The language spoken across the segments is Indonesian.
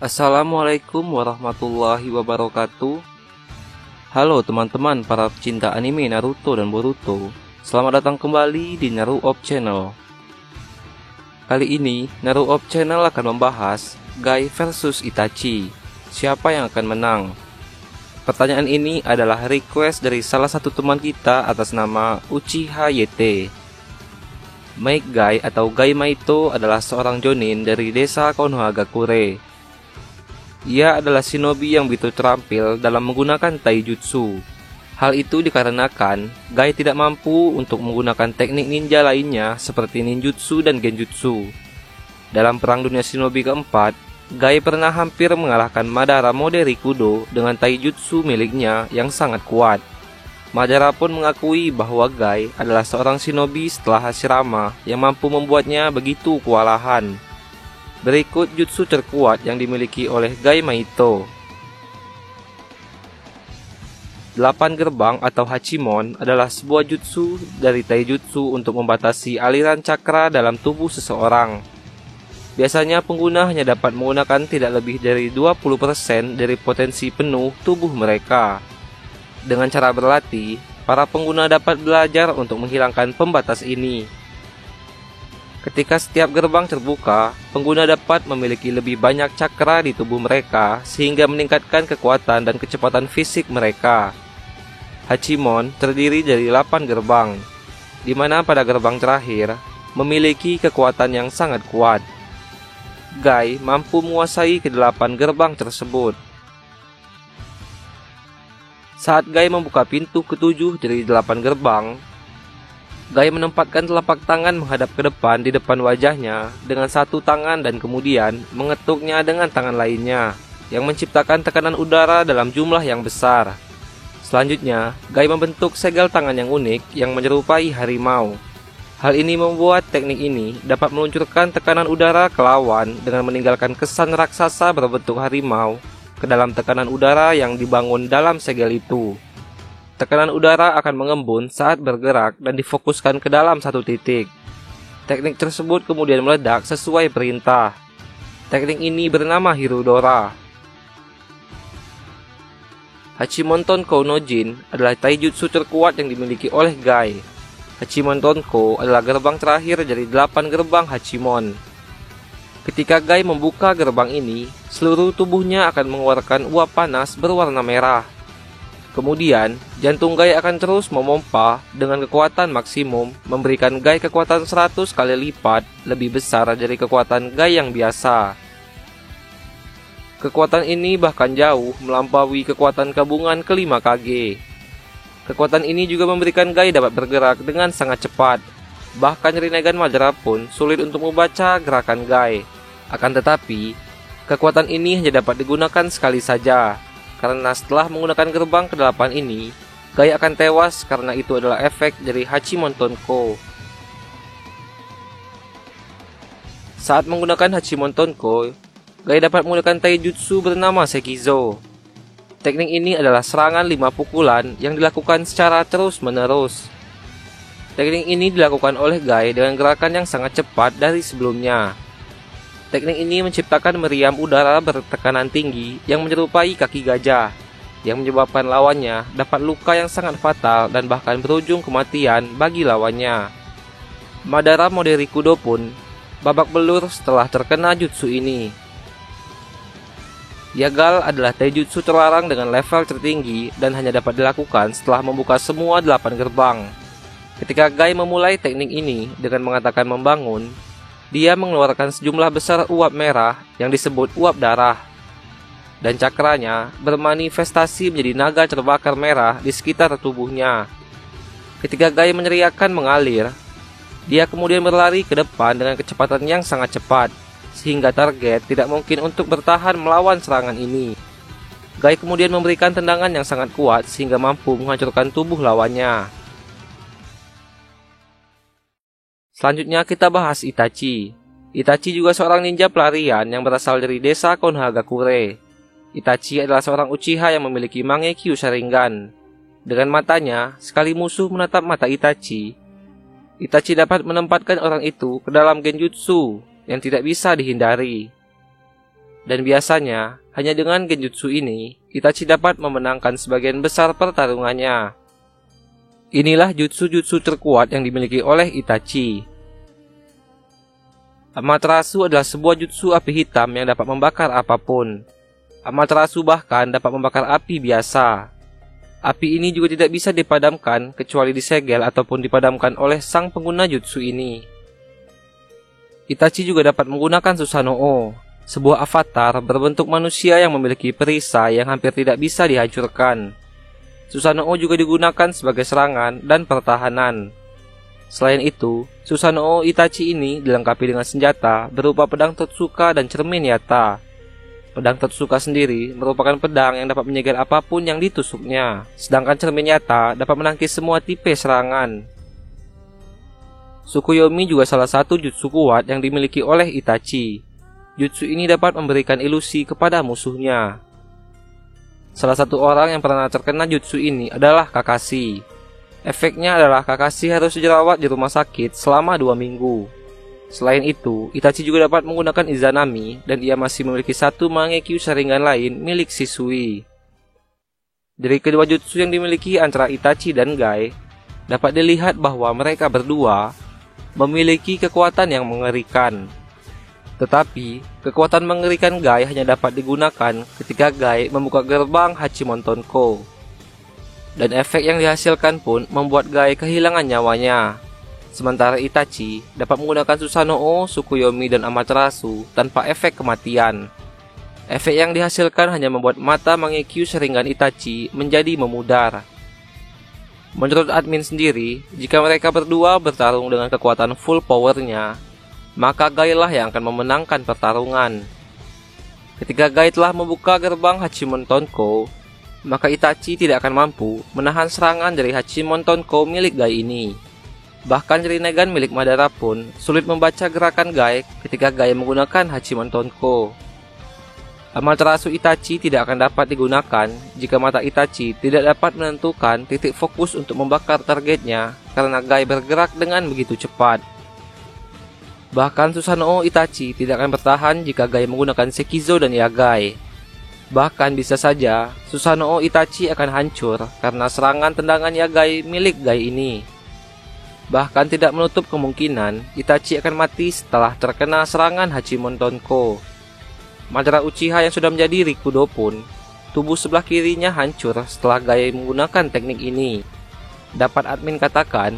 Assalamualaikum warahmatullahi wabarakatuh. Halo teman-teman para pecinta anime Naruto dan Boruto. Selamat datang kembali di Naruto Channel. Kali ini Naruto Channel akan membahas Guy versus Itachi. Siapa yang akan menang? Pertanyaan ini adalah request dari salah satu teman kita atas nama Uchiha YT. Make Guy atau Guy Maito adalah seorang jonin dari desa Konohagakure. Ia adalah shinobi yang begitu terampil dalam menggunakan taijutsu. Hal itu dikarenakan Guy tidak mampu untuk menggunakan teknik ninja lainnya seperti ninjutsu dan genjutsu. Dalam perang dunia shinobi keempat, Guy pernah hampir mengalahkan Madara mode Rikudo dengan taijutsu miliknya yang sangat kuat. Madara pun mengakui bahwa Guy adalah seorang shinobi setelah Hashirama yang mampu membuatnya begitu kewalahan. Berikut jutsu terkuat yang dimiliki oleh Guy Maito. 8 gerbang atau Hachimon adalah sebuah jutsu dari taijutsu untuk membatasi aliran cakra dalam tubuh seseorang. Biasanya pengguna hanya dapat menggunakan tidak lebih dari 20% dari potensi penuh tubuh mereka. Dengan cara berlatih, para pengguna dapat belajar untuk menghilangkan pembatas ini. Ketika setiap gerbang terbuka, pengguna dapat memiliki lebih banyak cakra di tubuh mereka sehingga meningkatkan kekuatan dan kecepatan fisik mereka. Hachimon terdiri dari 8 gerbang, di mana pada gerbang terakhir memiliki kekuatan yang sangat kuat. Guy mampu menguasai ke-8 gerbang tersebut. Saat Guy membuka pintu ke-7 dari 8 gerbang, Guy menempatkan telapak tangan menghadap ke depan di depan wajahnya dengan satu tangan dan kemudian mengetuknya dengan tangan lainnya yang menciptakan tekanan udara dalam jumlah yang besar. Selanjutnya, Guy membentuk segel tangan yang unik yang menyerupai harimau. Hal ini membuat teknik ini dapat meluncurkan tekanan udara ke lawan dengan meninggalkan kesan raksasa berbentuk harimau ke dalam tekanan udara yang dibangun dalam segel itu. Tekanan udara akan mengembun saat bergerak dan difokuskan ke dalam satu titik. Teknik tersebut kemudian meledak sesuai perintah. Teknik ini bernama Hirudora. Hachimon Tonko no Jin adalah taijutsu terkuat yang dimiliki oleh Guy. Hachimon Tonko adalah gerbang terakhir dari 8 gerbang Hachimon. Ketika Guy membuka gerbang ini, seluruh tubuhnya akan mengeluarkan uap panas berwarna merah. Kemudian, jantung Guy akan terus memompa dengan kekuatan maksimum, memberikan Guy kekuatan 100 kali lipat lebih besar dari kekuatan Guy yang biasa. Kekuatan ini bahkan jauh melampaui kekuatan gabungan ke-5 Kage. Kekuatan ini juga memberikan Guy dapat bergerak dengan sangat cepat. Bahkan Rinnegan Madara pun sulit untuk membaca gerakan Guy. Akan tetapi, kekuatan ini hanya dapat digunakan sekali saja. Karena setelah menggunakan gerbang ke-8 ini, Guy akan tewas karena itu adalah efek dari Hachimon Tonko. Saat menggunakan Hachimon Tonko, Guy dapat menggunakan taijutsu bernama Sekizo. Teknik ini adalah serangan 5 pukulan yang dilakukan secara terus-menerus. Teknik ini dilakukan oleh Guy dengan gerakan yang sangat cepat dari sebelumnya. Teknik ini menciptakan meriam udara bertekanan tinggi yang menyerupai kaki gajah, yang menyebabkan lawannya dapat luka yang sangat fatal dan bahkan berujung kematian bagi lawannya. Madara mode Rikudo pun babak belur setelah terkena jutsu ini. Yagal adalah taijutsu terlarang dengan level tertinggi dan hanya dapat dilakukan setelah membuka semua 8 gerbang. Ketika Guy memulai teknik ini dengan mengatakan membangun, dia mengeluarkan sejumlah besar uap merah yang disebut uap darah. Dan cakranya bermanifestasi menjadi naga terbakar merah di sekitar tubuhnya. Ketika Guy meneriakkan mengalir, dia kemudian berlari ke depan dengan kecepatan yang sangat cepat, sehingga target tidak mungkin untuk bertahan melawan serangan ini. Guy kemudian memberikan tendangan yang sangat kuat sehingga mampu menghancurkan tubuh lawannya. Selanjutnya kita bahas Itachi. Itachi juga seorang ninja pelarian yang berasal dari desa Konohagakure. Itachi adalah seorang Uchiha yang memiliki Mangekyo Sharingan. Dengan matanya, sekali musuh menatap mata Itachi, Itachi dapat menempatkan orang itu ke dalam genjutsu yang tidak bisa dihindari. Dan biasanya, hanya dengan genjutsu ini, Itachi dapat memenangkan sebagian besar pertarungannya. Inilah jutsu-jutsu terkuat yang dimiliki oleh Itachi. Amaterasu adalah sebuah jutsu api hitam yang dapat membakar apapun. Amaterasu bahkan dapat membakar api biasa. Api ini juga tidak bisa dipadamkan kecuali disegel ataupun dipadamkan oleh sang pengguna jutsu ini. Itachi juga dapat menggunakan Susanoo, sebuah avatar berbentuk manusia yang memiliki perisai yang hampir tidak bisa dihancurkan. Susanoo juga digunakan sebagai serangan dan pertahanan. Selain itu, Susanoo Itachi ini dilengkapi dengan senjata berupa pedang Totsuka dan cermin Yata. Pedang Totsuka sendiri merupakan pedang yang dapat menyegel apapun yang ditusuknya, sedangkan cermin Yata dapat menangkis semua tipe serangan. Tsukuyomi juga salah satu jutsu kuat yang dimiliki oleh Itachi. Jutsu ini dapat memberikan ilusi kepada musuhnya. Salah satu orang yang pernah terkena jutsu ini adalah Kakashi. Efeknya adalah Kakashi harus dirawat di rumah sakit selama 2 minggu. Selain itu, Itachi juga dapat menggunakan Izanami dan ia masih memiliki satu Mangekyo Sharingan lain milik Shisui. Dari kedua jutsu yang dimiliki antara Itachi dan Gai, dapat dilihat bahwa mereka berdua memiliki kekuatan yang mengerikan. Tetapi, kekuatan mengerikan Gai hanya dapat digunakan ketika Gai membuka gerbang Hachimon Tonko. Dan efek yang dihasilkan pun membuat Gai kehilangan nyawanya. Sementara Itachi dapat menggunakan Susanoo, Tsukuyomi, dan Amaterasu tanpa efek kematian. Efek yang dihasilkan hanya membuat mata Mangekyo Sharingan Itachi menjadi memudar. Menurut admin sendiri, jika mereka berdua bertarung dengan kekuatan full powernya, maka Gai lah yang akan memenangkan pertarungan. Ketika Gai telah membuka gerbang Hachimon Tonko, maka Itachi tidak akan mampu menahan serangan dari Hachimon Tonko milik Gai ini. Bahkan Rinnegan milik Madara pun sulit membaca gerakan Gai ketika Gai menggunakan Hachimon Tonko. Amaterasu Itachi tidak akan dapat digunakan jika mata Itachi tidak dapat menentukan titik fokus untuk membakar targetnya karena Gai bergerak dengan begitu cepat. Bahkan Susanoo Itachi tidak akan bertahan jika Gai menggunakan Sekizo dan Yagai. Bahkan bisa saja Susanoo Itachi akan hancur karena serangan tendangan Yagai milik Gai ini. Bahkan tidak menutup kemungkinan Itachi akan mati setelah terkena serangan Hachimon Tonko. Madara Uchiha yang sudah menjadi Rikudo pun, tubuh sebelah kirinya hancur setelah Gai menggunakan teknik ini. Dapat admin katakan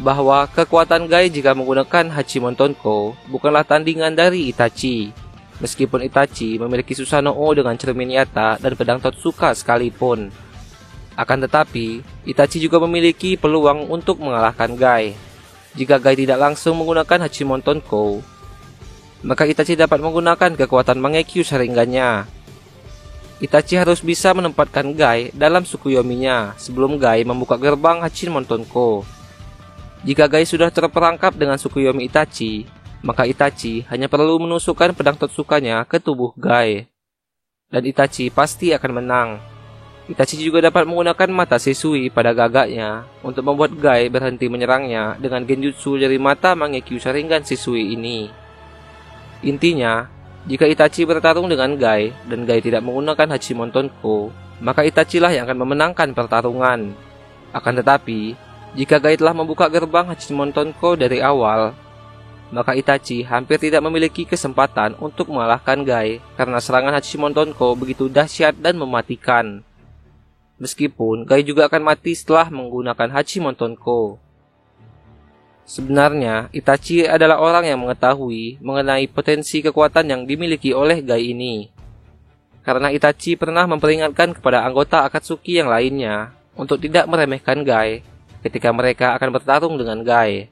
bahwa kekuatan Gai jika menggunakan Hachimon Tonko bukanlah tandingan dari Itachi. Meskipun Itachi memiliki Susanoo dengan cermin Yata dan pedang Totsuka sekalipun. Akan tetapi, Itachi juga memiliki peluang untuk mengalahkan Gai. Jika Gai tidak langsung menggunakan Hachimon Tonko, maka Itachi dapat menggunakan kekuatan Mangekyo Sharingannya. Itachi harus bisa menempatkan Gai dalam Tsukuyomi-nya sebelum Gai membuka gerbang Hachimon Tonko. Jika Gai sudah terperangkap dengan Tsukuyomi Itachi, maka Itachi hanya perlu menusukkan pedang Totsukanya ke tubuh Gai. Dan Itachi pasti akan menang. Itachi juga dapat menggunakan mata Shisui pada gagaknya untuk membuat Gai berhenti menyerangnya dengan genjutsu dari mata Mangekyo Sharingan Shisui ini. Intinya, jika Itachi bertarung dengan Gai dan Gai tidak menggunakan Hachimon Tonko, maka Itachi lah yang akan memenangkan pertarungan. Akan tetapi, jika Gai telah membuka gerbang Hachimon Tonko dari awal, maka Itachi hampir tidak memiliki kesempatan untuk mengalahkan Gai karena serangan Hachimon Tonko begitu dahsyat dan mematikan. Meskipun Gai juga akan mati setelah menggunakan Hachimon Tonko. Sebenarnya, Itachi adalah orang yang mengetahui mengenai potensi kekuatan yang dimiliki oleh Gai ini. Karena Itachi pernah memperingatkan kepada anggota Akatsuki yang lainnya untuk tidak meremehkan Gai ketika mereka akan bertarung dengan Gai.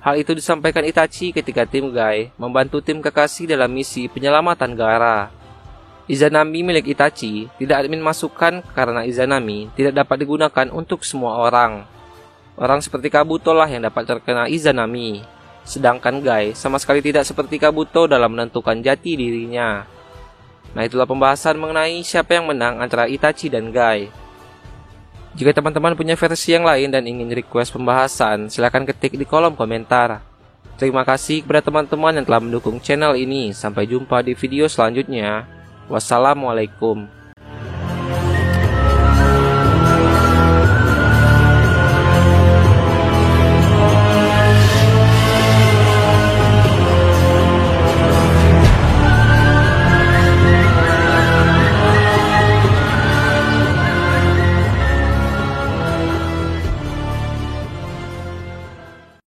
Hal itu disampaikan Itachi ketika tim Gai membantu tim Kakashi dalam misi penyelamatan Gaara. Izanami milik Itachi tidak admin masukkan karena Izanami tidak dapat digunakan untuk semua orang. Orang seperti Kabuto lah yang dapat terkena Izanami, sedangkan Gai sama sekali tidak seperti Kabuto dalam menentukan jati dirinya. Nah, itulah pembahasan mengenai siapa yang menang antara Itachi dan Gai. Jika teman-teman punya versi yang lain dan ingin request pembahasan, silahkan ketik di kolom komentar. Terima kasih kepada teman-teman yang telah mendukung channel ini. Sampai jumpa di video selanjutnya. Wassalamualaikum.